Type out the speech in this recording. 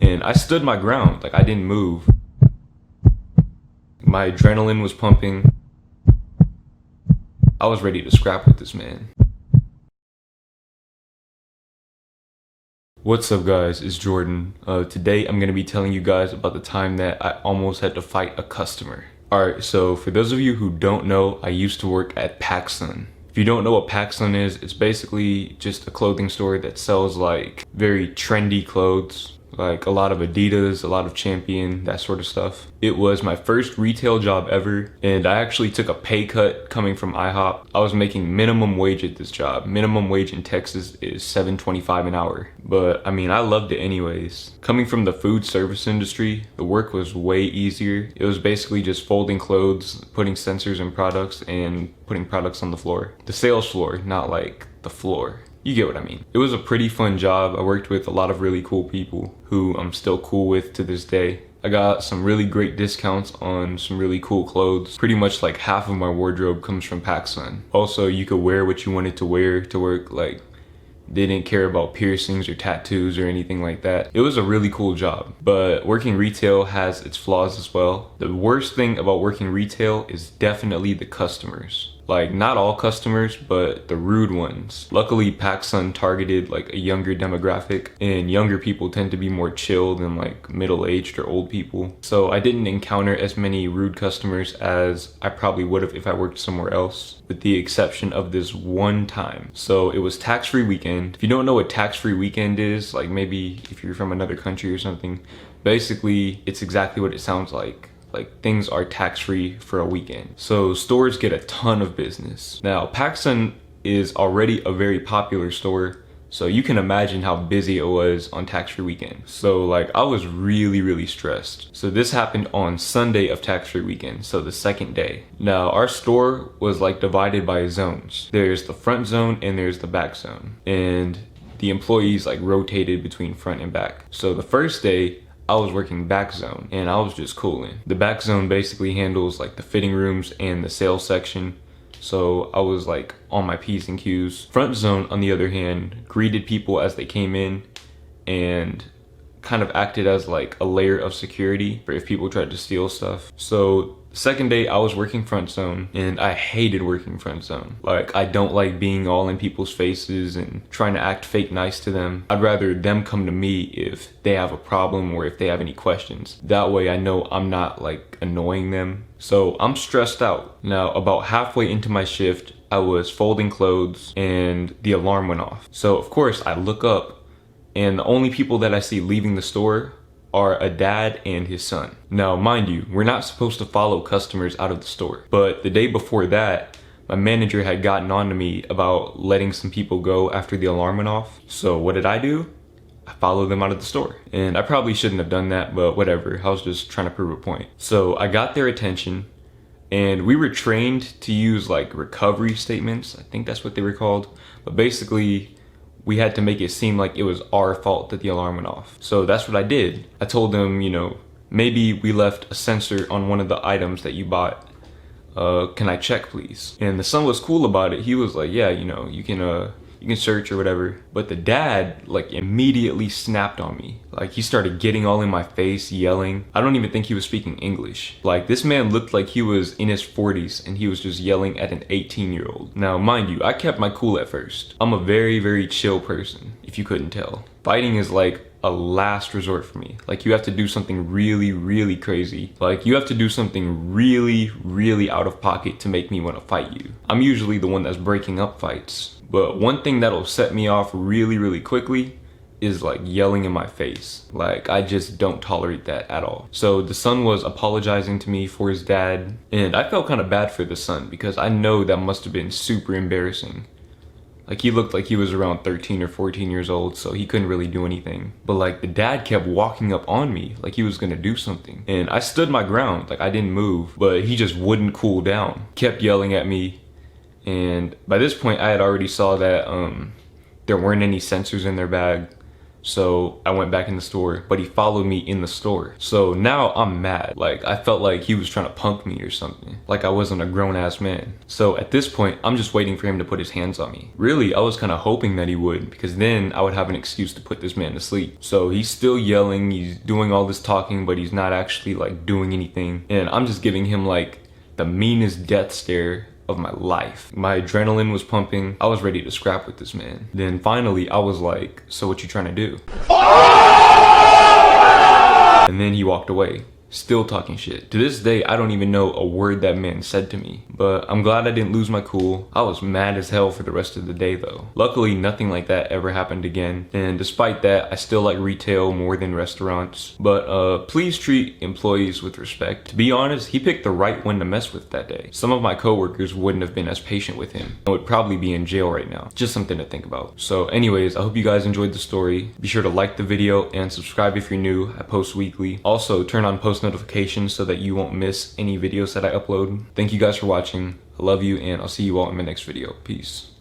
And I stood my ground, like I didn't move. My adrenaline was pumping. I was ready to scrap with this man. What's up guys, it's Jordan. Today I'm going to be telling you guys about the time that I almost had to fight a customer. Alright, so for those of you who don't know, I used to work at PacSun. If you don't know what PacSun is, it's basically just a clothing store that sells like very trendy clothes. Like a lot of Adidas, a lot of Champion, that sort of stuff. It was my first retail job ever, and I actually took a pay cut coming from IHOP. I was making minimum wage at this job. Minimum wage in Texas is $7.25 an hour. But I mean, I loved it anyways. Coming from the food service industry, the work was way easier. It was basically just folding clothes, putting sensors in products, and putting products on the floor. The sales floor, not like the floor. You get what I mean. It was a pretty fun job. I worked with a lot of really cool people who I'm still cool with to this day. I got some really great discounts on some really cool clothes. Pretty much like half of my wardrobe comes from PacSun. Also, you could wear what you wanted to wear to work. Like, they didn't care about piercings or tattoos or anything like that. It was a really cool job, but working retail has its flaws as well. The worst thing about working retail is definitely the customers. Like, not all customers, but the rude ones. Luckily, PacSun targeted like a younger demographic, and younger people tend to be more chill than like middle-aged or old people. So I didn't encounter as many rude customers as I probably would have if I worked somewhere else, with the exception of this one time. So it was tax-free weekend. If you don't know what tax-free weekend is, like maybe if you're from another country or something, basically it's exactly what it sounds like. Like, things are tax-free for a weekend. So stores get a ton of business. Now, PacSun is already a very popular store, so you can imagine how busy it was on tax-free weekend. So like, I was really stressed. So this happened on Sunday of tax-free weekend, so the second day. Now, our store was like divided by zones. There's the front zone and there's the back zone. And the employees like rotated between front and back. So the first day, I was working back zone and I was just cooling. The back zone basically handles like the fitting rooms and the sales section. So I was like on my P's and Q's. Front zone, on the other hand, greeted people as they came in and kind of acted as like a layer of security for if people tried to steal stuff. So second day I was working front zone and I hated working front zone. Like, I don't like being all in people's faces and trying to act fake nice to them. I'd rather them come to me if they have a problem or if they have any questions. That way I know I'm not like annoying them. So I'm stressed out. Now, about halfway into my shift, I was folding clothes and the alarm went off. So of course I look up, and the only people that I see leaving the store are a dad and his son. Now, mind you, we're not supposed to follow customers out of the store. But the day before that, my manager had gotten on to me about letting some people go after the alarm went off. So what did I do? I followed them out of the store. And I probably shouldn't have done that, but whatever. I was just trying to prove a point. So I got their attention, and we were trained to use like recovery statements. I think that's what they were called. But basically, we had to make it seem like it was our fault that the alarm went off. So that's what I did. I told them, you know, maybe we left a sensor on one of the items that you bought. Can I check, please? And the son was cool about it. He was like, yeah, you know, you can search or whatever. But the dad like immediately snapped on me. Like, he started getting all in my face, yelling. I don't even think he was speaking English. Like, this man looked like he was in his 40s and he was just yelling at an 18-year-old. Now, mind you, I kept my cool at first. I'm a very chill person, if you couldn't tell. Fighting is like a last resort for me. Like, you have to do something really crazy. Like, you have to do something really out of pocket to make me want to fight you. I'm usually the one that's breaking up fights. But one thing that'll set me off really quickly is like yelling in my face. Like, I just don't tolerate that at all. So the son was apologizing to me for his dad, and I felt kind of bad for the son because I know that must have been super embarrassing. Like, he looked like he was around 13 or 14 years old, so he couldn't really do anything. But like, the dad kept walking up on me like he was gonna do something. And I stood my ground, like I didn't move, but he just wouldn't cool down. Kept yelling at me. And by this point I had already saw that there weren't any sensors in their bag. So I went back in the store, but he followed me in the store. So now I'm mad. Like, I felt like he was trying to punk me or something. Like I wasn't a grown ass man. So at this point, I'm just waiting for him to put his hands on me. Really, I was kind of hoping that he would, because then I would have an excuse to put this man to sleep. So he's still yelling, he's doing all this talking, but he's not actually like doing anything. And I'm just giving him like the meanest death stare of my life. My adrenaline was pumping. I was ready to scrap with this man. Then finally I was like, so what you trying to do? And then he walked away, still talking shit. To this day, I don't even know a word that man said to me, but I'm glad I didn't lose my cool. I was mad as hell for the rest of the day though. Luckily, nothing like that ever happened again, and despite that, I still like retail more than restaurants. But please treat employees with respect. To be honest, he picked the right one to mess with that day. Some of my coworkers wouldn't have been as patient with him and would probably be in jail right now. Just something to think about. So anyways, I hope you guys enjoyed the story. Be sure to like the video and subscribe if you're new. I post weekly. Also, turn on post notifications so that you won't miss any videos that I upload. Thank you guys for watching. I love you, and I'll see you all in my next video. Peace.